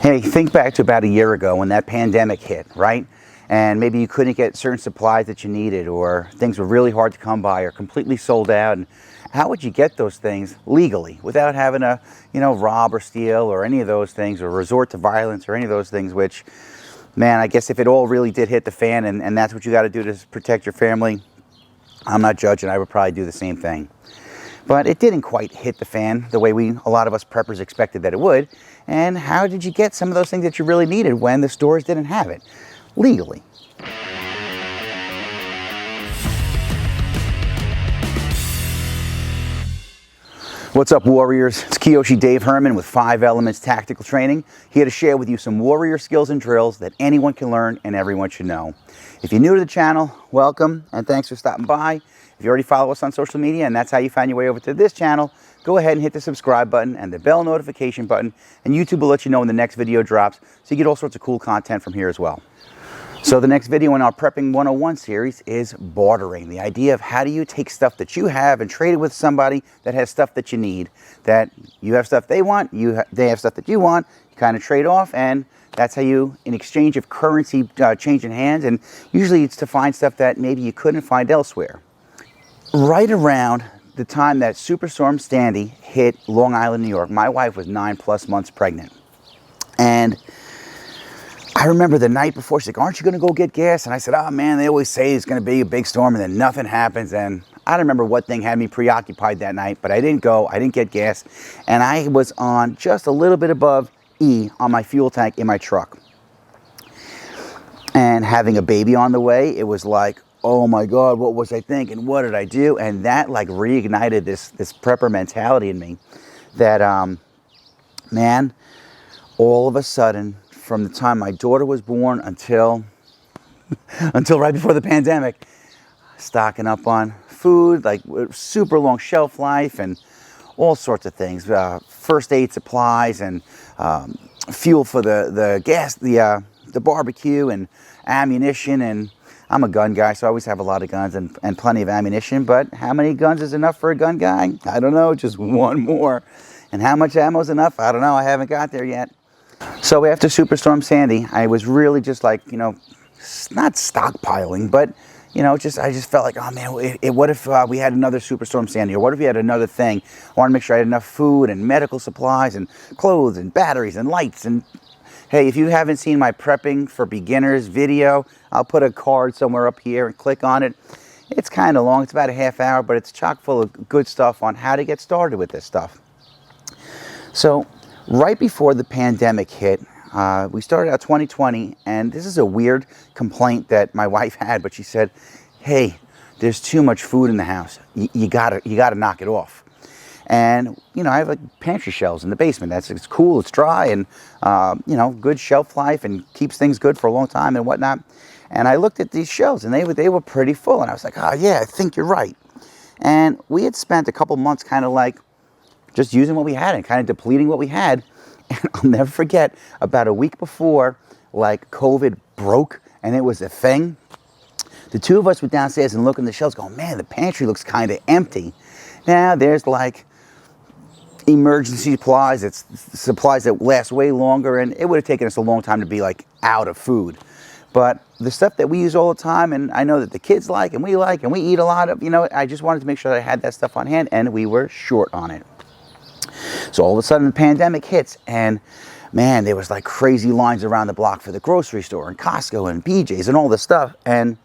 Hey, think back to about a year ago when that pandemic hit, right? And maybe you couldn't get certain supplies that you needed, or things were really hard to come by or completely sold out. And how would you get those things legally without having to, rob or steal or any of those things, or resort to violence or any of those things, which, man, I guess if it all really did hit the fan and that's what you got to do to protect your family, I'm not judging. I would probably do the same thing. But it didn't quite hit the fan the way a lot of us preppers expected that it would. And how did you get some of those things that you really needed when the stores didn't have it legally? What's up, warriors? It's Kyoshi Dave Herman with 5 Elements Tactical Training, here to share with you some warrior skills and drills that anyone can learn and everyone should know. If you're new to the channel, welcome and thanks for stopping by. If you already follow us on social media and that's how you find your way over to this channel, go ahead and hit the subscribe button and the bell notification button, and YouTube will let you know when the next video drops, so you get all sorts of cool content from here as well. So the next video in our Prepping 101 series is bartering. The idea of how do you take stuff that you have and trade it with somebody that has stuff that you need. That you have stuff they want, they have stuff that you want, you kind of trade off, and that's how you, in exchange of currency changing hands, and usually it's to find stuff that maybe you couldn't find elsewhere. Right around the time that Superstorm Sandy hit Long Island, New York, my wife was 9+ months pregnant. And I remember the night before, she's like, aren't you going to go get gas? And I said, oh man, they always say it's going to be a big storm and then nothing happens. And I don't remember what thing had me preoccupied that night, but I didn't go, I didn't get gas. And I was on just a little bit above E on my fuel tank in my truck. And having a baby on the way, it was like, oh my God, what was I thinking? What did I do? And that like reignited this prepper mentality in me that, man, all of a sudden, from the time my daughter was born until right before the pandemic, stocking up on food, like super long shelf life and all sorts of things, first aid supplies and fuel for the gas, the barbecue, and ammunition. And I'm a gun guy, so I always have a lot of guns and plenty of ammunition. But how many guns is enough for a gun guy? I don't know, just one more. And how much ammo is enough? I don't know, I haven't got there yet. So after Superstorm Sandy, I was really just like, not stockpiling, but, I just felt like, oh man, what if we had another Superstorm Sandy, or what if we had another thing? I want to make sure I had enough food and medical supplies and clothes and batteries and lights. And hey, if you haven't seen my Prepping for Beginners video, I'll put a card somewhere up here and click on it. It's kind of long, it's about a half hour, but it's chock full of good stuff on how to get started with this stuff. So right before the pandemic hit, we started out 2020, and this is a weird complaint that my wife had, but she said, hey, there's too much food in the house. You gotta knock it off. And, I have like pantry shelves in the basement. It's cool, it's dry, and, good shelf life and keeps things good for a long time and whatnot. And I looked at these shelves, and they were pretty full, and I was like, oh yeah, I think you're right. And we had spent a couple months kind of like just using what we had and kind of depleting what we had. And I'll never forget, about a week before, like, COVID broke and it was a thing, the two of us were downstairs and looking at the shelves going, man, the pantry looks kind of empty. Now there's like emergency supplies, it's supplies that last way longer, and it would have taken us a long time to be like out of food. But the stuff that we use all the time, and I know that the kids like and we eat a lot of, I just wanted to make sure that I had that stuff on hand, and we were short on it. So all of a sudden the pandemic hits, and man, there was like crazy lines around the block for the grocery store and Costco and BJ's and all this stuff. And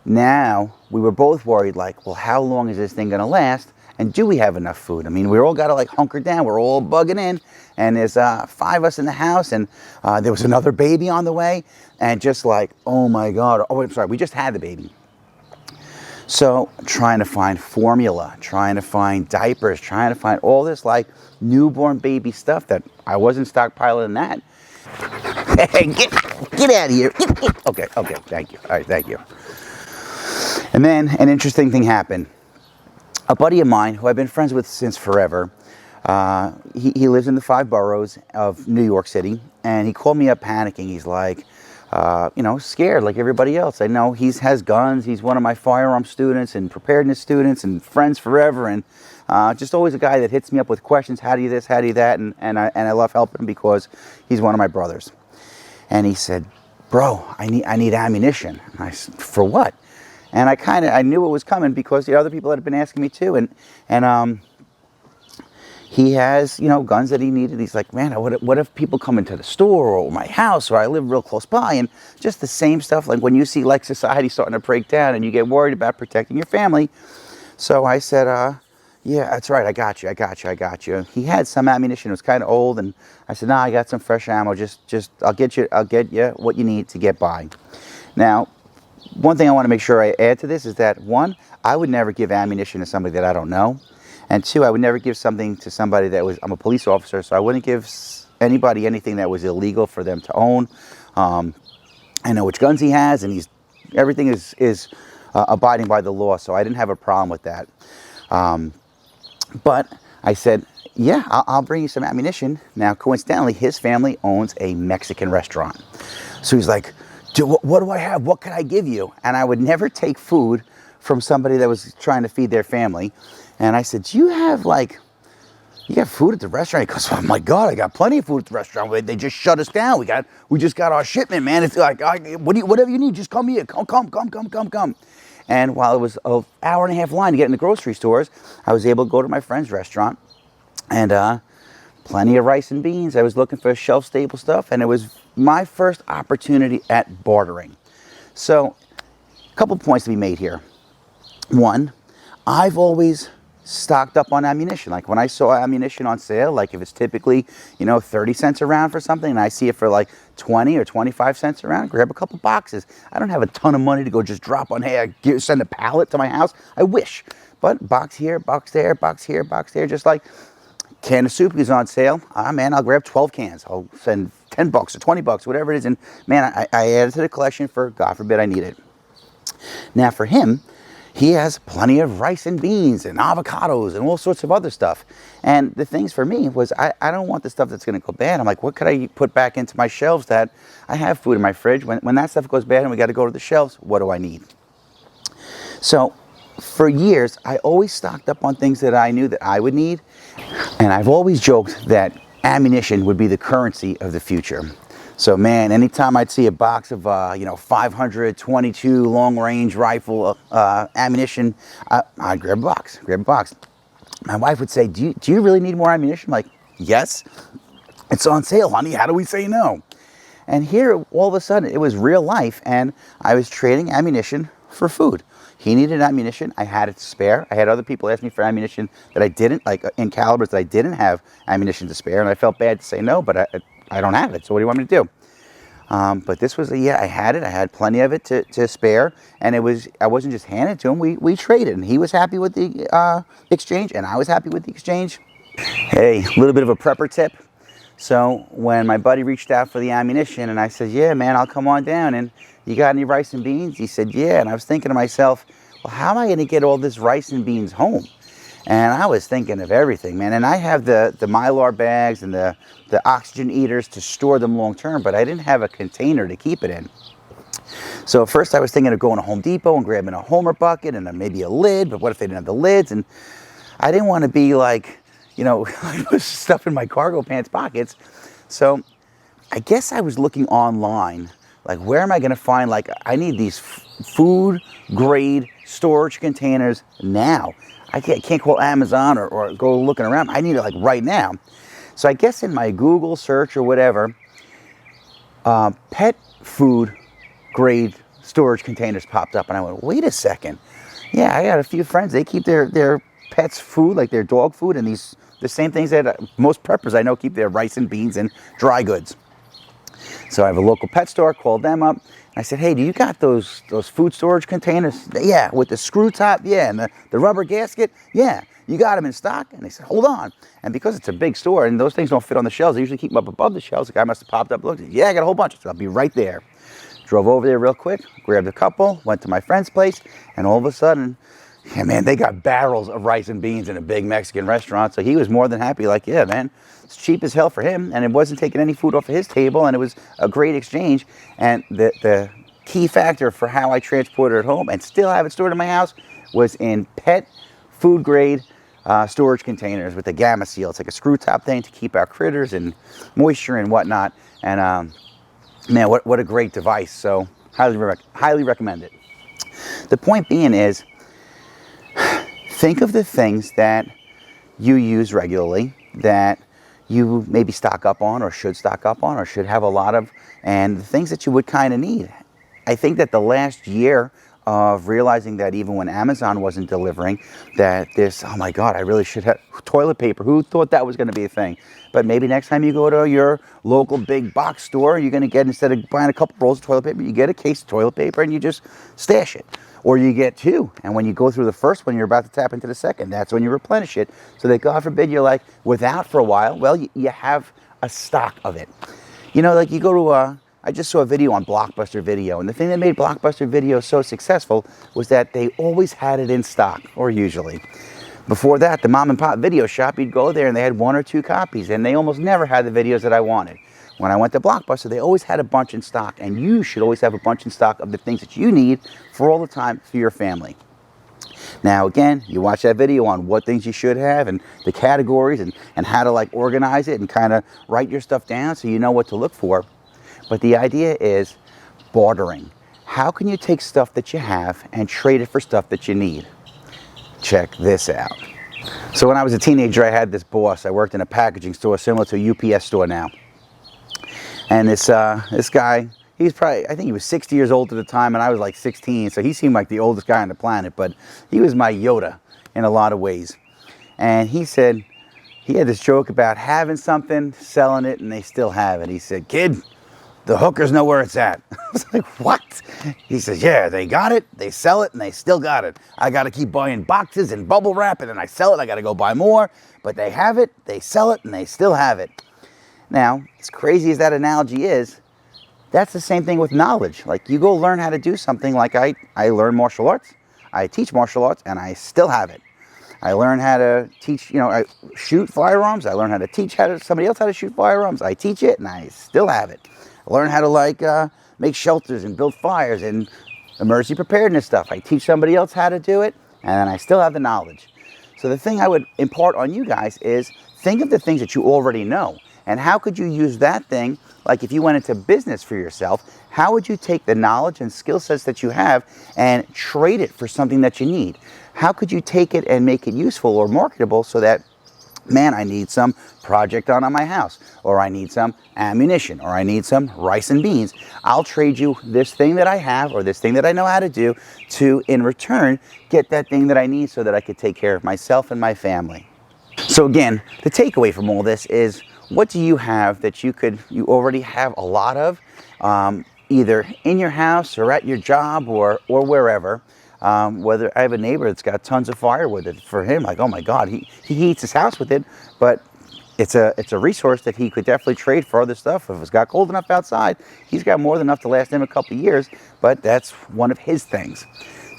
now we were both worried, like, well, how long is this thing going to last? And do we have enough food? I mean, we all got to like hunker down. We're all bugging in, and there's 5 of us in the house, and there was another baby on the way, and just like, oh my God. Oh, I'm sorry, we just had the baby. So trying to find formula, trying to find diapers, trying to find all this like newborn baby stuff that I wasn't stockpiling that. Hey, get out of here. Okay, thank you. All right, thank you. And then an interesting thing happened. A buddy of mine who I've been friends with since forever, he lives in the 5 boroughs of New York City, and he called me up panicking. He's like, you know, scared like everybody else. I know he has guns. He's one of my firearm students and preparedness students and friends forever. And just always a guy that hits me up with questions. How do you this? How do you that? And I love helping him because he's one of my brothers. And he said, bro, I need ammunition. And I said, for what? And I knew it was coming because the other people had been asking me too. And he has, you know, guns that he needed. He's like, man, what if people come into the store or my house, or I live real close by, and just the same stuff. Like when you see like society starting to break down and you get worried about protecting your family. So I said, yeah, that's right. I got you. He had some ammunition. It was kind of old. And I said, nah, I got some fresh ammo. Just I'll get you what you need to get by. Now, one thing I want to make sure I add to this is that, one, I would never give ammunition to somebody that I don't know. And two, I would never give something to somebody I'm a police officer, so I wouldn't give anybody anything that was illegal for them to own. I know which guns he has, and everything is abiding by the law, so I didn't have a problem with that. But I said, yeah, I'll bring you some ammunition. Now, coincidentally, his family owns a Mexican restaurant. So he's like, what do I have? What can I give you? And I would never take food from somebody that was trying to feed their family. And I said, do you have you got food at the restaurant? He goes, oh my God, I got plenty of food at the restaurant. They just shut us down. We just got our shipment, man. It's like, whatever you need, just come here. Come. And while it was an hour and a half line to get in the grocery stores, I was able to go to my friend's restaurant, and plenty of rice and beans. I was looking for shelf-stable stuff, and it was my first opportunity at bartering. So, a couple points to be made here. One, I've always stocked up on ammunition. Like when I saw ammunition on sale, like if it's typically, 30 cents a round for something, and I see it for like 20 or 25 cents a round, grab a couple boxes. I don't have a ton of money to go just drop on, hey, send a pallet to my house. I wish. But box here, box there, box here, box there, just like can of soup is on sale. Man, I'll grab 12 cans. I'll send $10 or $20, whatever it is. And man, I add it to the collection for, God forbid, I need it. Now for him, he has plenty of rice and beans and avocados and all sorts of other stuff. And the things for me was, I don't want the stuff that's going to go bad. I'm like, what could I put back into my shelves that I have food in my fridge? When that stuff goes bad and we got to go to the shelves, what do I need? So for years, I always stocked up on things that I knew that I would need. And I've always joked that ammunition would be the currency of the future. So man, anytime I'd see a box of 522 long-range rifle ammunition, I'd grab a box. My wife would say, do you really need more ammunition? I'm like, yes, it's on sale, honey. How do we say no? And here, all of a sudden, it was real life, and I was trading ammunition for food. He needed ammunition. I had it to spare. I had other people ask me for ammunition that I didn't, like in calibers that I didn't have ammunition to spare, and I felt bad to say no, but I don't have it, so what do you want me to do? But this was, I had it. I had plenty of it to spare, and I wasn't just handing it to him. We traded, and he was happy with the exchange, and I was happy with the exchange. Hey, a little bit of a prepper tip. So when my buddy reached out for the ammunition, and I said, yeah, man, I'll come on down, and you got any rice and beans? He said, yeah, and I was thinking to myself, well, how am I going to get all this rice and beans home? And I was thinking of everything, man. And I have the Mylar bags and the oxygen eaters to store them long term, but I didn't have a container to keep it in. So at first I was thinking of going to Home Depot and grabbing a Homer bucket and then maybe a lid, but what if they didn't have the lids? And I didn't want to be like, stuff in my cargo pants pockets. So I guess I was looking online, like where am I going to find, like I need these food grade storage containers now. I can't call Amazon or go looking around. I need it like right now. So I guess in my Google search or whatever, pet food grade storage containers popped up, and I went, wait a second. Yeah, I got a few friends. They keep their pets' food, like their dog food, and the same things that most preppers I know keep their rice and beans and dry goods. So I have a local pet store, called them up. I said, hey, do you got those food storage containers? Yeah, with the screw top, yeah, and the rubber gasket, yeah. You got them in stock? And they said, hold on. And because it's a big store and those things don't fit on the shelves, I usually keep them up above the shelves. The guy must have popped up and looked. Yeah, I got a whole bunch. So I'll be right there. Drove over there real quick, grabbed a couple, went to my friend's place, and all of a sudden, Yeah, man, they got barrels of rice and beans in a big Mexican restaurant. So he was more than happy. Like, yeah, man, it's cheap as hell for him. And it wasn't taking any food off of his table. And it was a great exchange. And the key factor for how I transported it home and still have it stored in my house was in pet food grade storage containers with a gamma seal. It's like a screw top thing to keep out critters and moisture and whatnot. And man, what a great device. So highly recommend it. The point being is, think of the things that you use regularly that you maybe stock up on or should stock up on or should have a lot of, and the things that you would kind of need. I think that the last year of realizing that even when Amazon wasn't delivering, that this, oh my God, I really should have toilet paper. Who thought that was going to be a thing? But maybe next time you go to your local big box store, you're going to get, instead of buying a couple rolls of toilet paper, you get a case of toilet paper and you just stash it. Or you get two, and when you go through the first one, you're about to tap into the second. That's when you replenish it, so that God forbid you're like without for a while. Well, you have a stock of it. You know, like you go to I just saw a video on Blockbuster Video, and the thing that made Blockbuster Video so successful was that they always had it in stock, or usually. Before that, the mom and pop video shop, you'd go there and they had 1 or 2 copies, and they almost never had the videos that I wanted. When I went to Blockbuster, they always had a bunch in stock, and you should always have a bunch in stock of the things that you need for all the time for your family. Now, again, you watch that video on what things you should have and the categories and how to like organize it and kind of write your stuff down so you know what to look for. But the idea is bartering. How can you take stuff that you have and trade it for stuff that you need? Check this out. So when I was a teenager, I had this boss. I worked in a packaging store similar to a UPS store now. And this guy, he's probably, I think he was 60 years old at the time, and I was like 16, so he seemed like the oldest guy on the planet, but he was my Yoda in a lot of ways. And he said, he had this joke about having something, selling it, and they still have it. He said, "Kid, the hookers know where it's at." I was like, what? He says, yeah, they got it, they sell it, and they still got it. I got to keep buying boxes and bubble wrap, and then I sell it, I got to go buy more, but they have it, they sell it, and they still have it. Now, as crazy as that analogy is, that's the same thing with knowledge. Like, you go learn how to do something, like I learned martial arts, I teach martial arts, and I still have it. I learned how to teach, I shoot firearms, I learned how to teach somebody else how to shoot firearms, I teach it, and I still have it. I learned how to make shelters and build fires and emergency preparedness stuff. I teach somebody else how to do it, and I still have the knowledge. So the thing I would impart on you guys is, think of the things that you already know. And how could you use that thing, like if you went into business for yourself, how would you take the knowledge and skill sets that you have and trade it for something that you need? How could you take it and make it useful or marketable so that, man, I need some project on my house, or I need some ammunition, or I need some rice and beans. I'll trade you this thing that I have or this thing that I know how to do to, in return, get that thing that I need so that I could take care of myself and my family. So again, the takeaway from all this is, what do you have that you already have a lot of, either in your house or at your job or wherever? Whether I have a neighbor that's got tons of firewood, for him, like, oh my God, he heats his house with it, but it's a resource that he could definitely trade for other stuff. If it's got cold enough outside, he's got more than enough to last him a couple of years, but that's one of his things.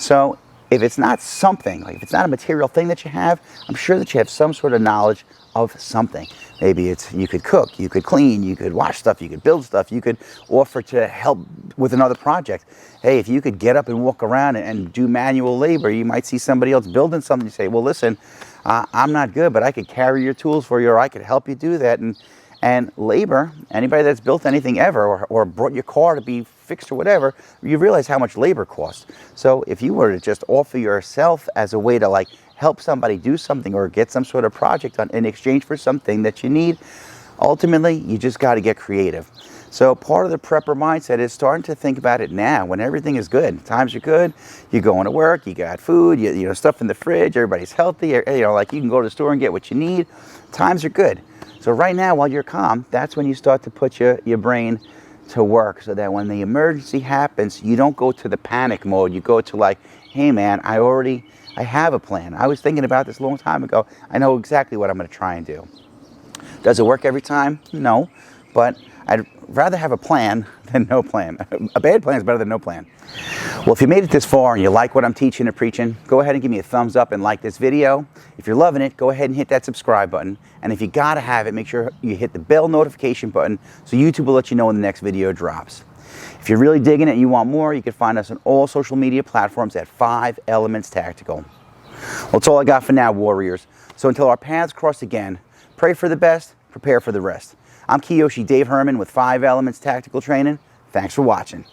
So if it's not something, like if it's not a material thing that you have, I'm sure that you have some sort of knowledge of something. Maybe it's, you could cook, you could clean, you could wash stuff, you could build stuff, you could offer to help with another project. Hey, if you could get up and walk around and do manual labor, you might see somebody else building something. You say, well, listen, I'm not good, but I could carry your tools for you, or I could help you do that. And labor, anybody that's built anything ever, or brought your car to be fixed or whatever, you realize how much labor costs. So if you were to just offer yourself as a way to like help somebody do something or get some sort of project on in exchange for something that you need, ultimately you just got to get creative. So part of the prepper mindset is starting to think about it now when everything is good. Times are good, you're going to work, you got food, you know, stuff in the fridge, everybody's healthy, like you can go to the store and get what you need. Times are good. So right now, while you're calm, that's when you start to put your brain to work, so that when the emergency happens, you don't go to the panic mode. You go to like, hey man, I have a plan. I was thinking about this a long time ago. I know exactly what I'm going to try and do. Does it work every time? No. But I'd rather have a plan than no plan. A bad plan is better than no plan. Well, if you made it this far and you like what I'm teaching and preaching, go ahead and give me a thumbs up and like this video. If you're loving it, go ahead and hit that subscribe button. And if you gotta have it, make sure you hit the bell notification button so YouTube will let you know when the next video drops. If you're really digging it and you want more, you can find us on all social media platforms at 5 Elements Tactical. Well, that's all I got for now, warriors. So until our paths cross again, pray for the best, prepare for the rest. I'm Kyoshi Dave Herman with 5 Elements Tactical Training. Thanks for watching.